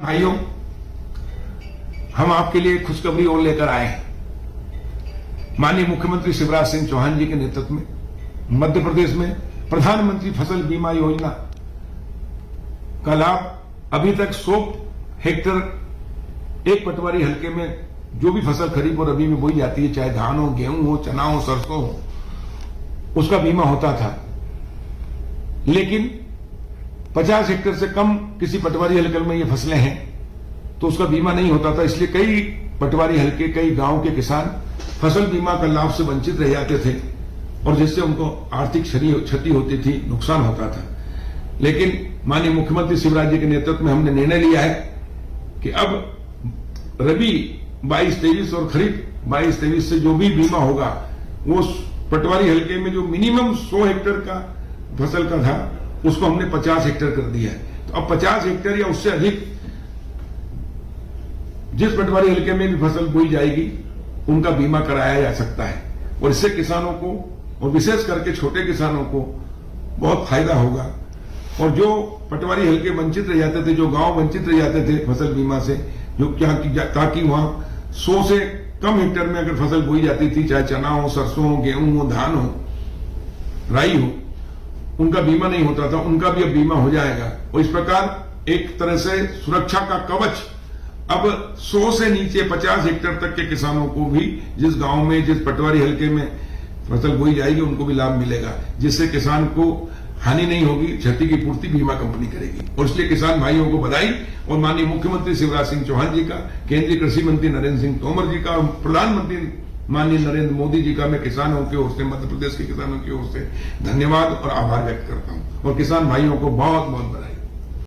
भाइयों, हम आपके लिए खुशखबरी और लेकर आए हैं। माननीय मुख्यमंत्री शिवराज सिंह चौहान जी के नेतृत्व में मध्य प्रदेश में प्रधानमंत्री फसल बीमा योजना का लाभ अभी तक 100 हेक्टेयर एक पटवारी हलके में जो भी फसल खरीफ और रबी में बोई जाती है, चाहे धान हो, गेहूं हो, चना हो, सरसों हो, उसका बीमा होता था। लेकिन 50 हेक्टेयर से कम किसी पटवारी हलके में ये फसलें हैं तो उसका बीमा नहीं होता था। इसलिए कई पटवारी हलके, कई गांव के किसान फसल बीमा का लाभ से वंचित रह जाते थे और जिससे उनको आर्थिक क्षति होती थी, नुकसान होता था। लेकिन माननीय मुख्यमंत्री शिवराज जी के नेतृत्व में हमने निर्णय लिया है कि अब रबी 22-23 और खरीफ 22-23 से जो भी बीमा होगा वो पटवारी हलके में जो मिनिमम 100 हेक्टेयर का फसल का था उसको हमने 50 हेक्टेयर कर दिया है। तो अब 50 हेक्टेयर या उससे अधिक जिस पटवारी हलके में भी फसल बोई जाएगी उनका बीमा कराया जा सकता है और इससे किसानों को और विशेष करके छोटे किसानों को बहुत फायदा होगा। और जो पटवारी हलके वंचित रह जाते थे, जो गांव वंचित रह जाते थे फसल बीमा से, जो क्या ताकि वहां 100 से कम हेक्टेयर में अगर फसल बोई जाती थी, चाहे चना हो, सरसों हो, गेहूं हो, धान हो, राई हो, उनका बीमा नहीं होता था, उनका भी अब बीमा हो जाएगा। और इस प्रकार एक तरह से सुरक्षा का कवच अब 100 से नीचे 50 हेक्टेयर तक के किसानों को भी, जिस गांव में, जिस पटवारी हलके में फसल बोई जाएगी, उनको भी लाभ मिलेगा, जिससे किसान को हानि नहीं होगी, क्षति की पूर्ति बीमा कंपनी करेगी। और इसलिए किसान भाइयों को बधाई और माननीय मुख्यमंत्री शिवराज सिंह चौहान जी का, केंद्रीय कृषि मंत्री नरेंद्र सिंह तोमर जी का, प्रधानमंत्री माननीय नरेंद्र मोदी जी का मैं किसानों की ओर से, मध्य प्रदेश के किसानों की ओर से धन्यवाद और आभार व्यक्त करता हूं और किसान भाइयों को बहुत बहुत बधाई।